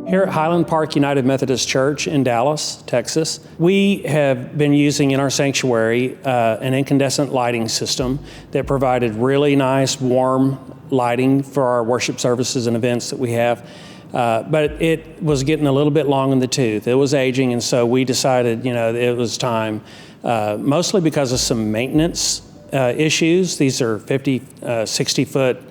Here at Highland Park United Methodist Church in Dallas, Texas, we have been using in our sanctuary an incandescent lighting system that provided really nice, warm lighting for our worship services and events that we have. But it was getting a little bit long in the tooth. It was aging, and so we decided, it was time, mostly because of some maintenance issues. These are 50, 60-foot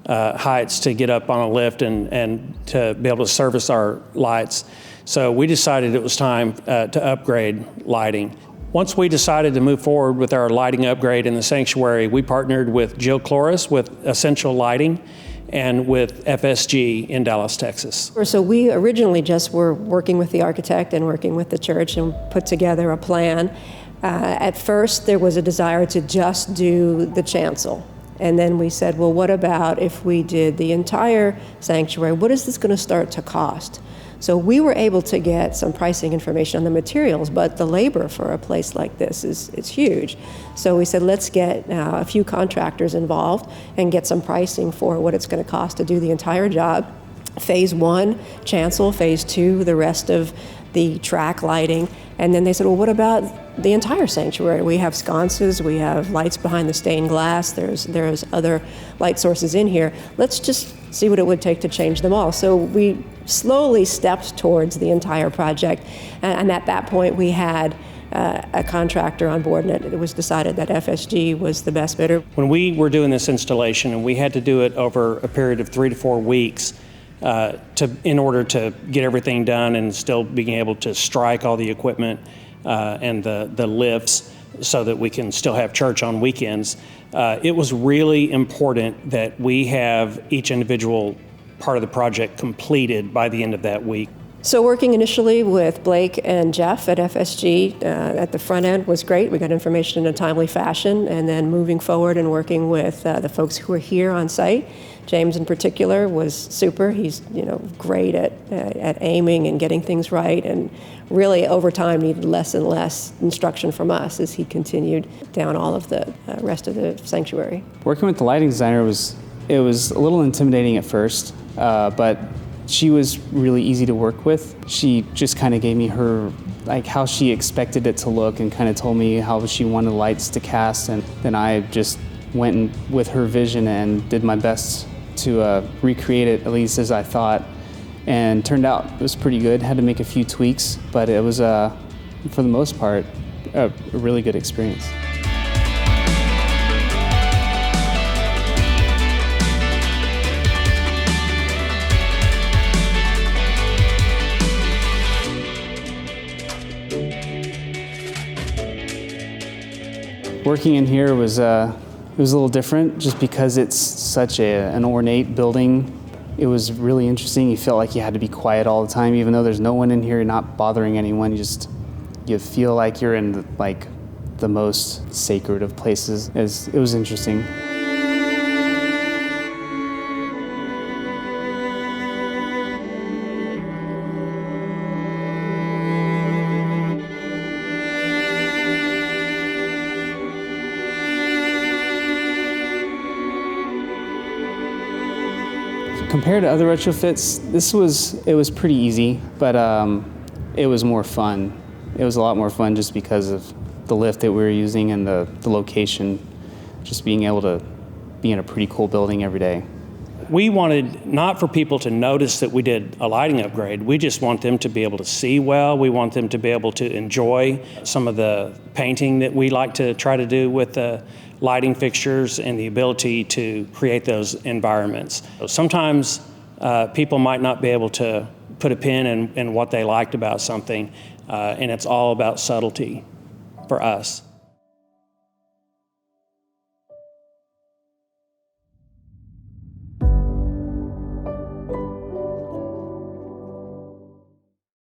heights to get up on a lift and to be able to service our lights. So we decided it was time to upgrade lighting. Once we decided to move forward with our lighting upgrade in the sanctuary, we partnered with Jill Klores with Essential Lighting and with FSG in Dallas, Texas. So we originally just were working with the architect and working with the church and put together a plan. At first, there was a desire to just do the chancel. And then we said, well, what about if we did the entire sanctuary? What is this going to start to cost? So we were able to get some pricing information on the materials, but the labor for a place like this is huge. So we said, let's get a few contractors involved and get some pricing for what it's going to cost to do the entire job. Phase 1, chancel. Phase 2, the rest of the track lighting. And then they said, well, what about the entire sanctuary? We have sconces, we have lights behind the stained glass, there's other light sources in here. Let's just see what it would take to change them all. So we slowly stepped towards the entire project, and at that point we had a contractor on board, and it was decided that FSG was the best bidder. When we were doing this installation, and we had to do it over a period of 3 to 4 weeks, in order to get everything done and still being able to strike all the equipment and the lifts so that we can still have church on weekends. It was really important that we have each individual part of the project completed by the end of that week. So working initially with Blake and Jeff at FSG at the front end was great. We got information in a timely fashion, and then moving forward and working with the folks who are here on site. James in particular was super. He's great at aiming and getting things right, and really over time needed less and less instruction from us as he continued down all of the rest of the sanctuary. Working with the lighting designer was a little intimidating at first, but she was really easy to work with. She just kind of gave me her, how she expected it to look, and kind of told me how she wanted the lights to cast, and then I just went with her vision and did my best to recreate it, at least as I thought, and turned out it was pretty good. Had to make a few tweaks, but it was, for the most part, a really good experience. Working in here was it was a little different just because it's such an ornate building. It was really interesting. You felt like you had to be quiet all the time, even though there's no one in here, you're not bothering anyone. You feel like you're in the most sacred of places. It was interesting. Compared to other retrofits, it was pretty easy, but it was more fun. It was a lot more fun just because of the lift that we were using and the location, just being able to be in a pretty cool building every day. We wanted not for people to notice that we did a lighting upgrade. We just want them to be able to see well. We want them to be able to enjoy some of the painting that we like to try to do with the lighting fixtures and the ability to create those environments. Sometimes people might not be able to put a pin in what they liked about something, and it's all about subtlety for us.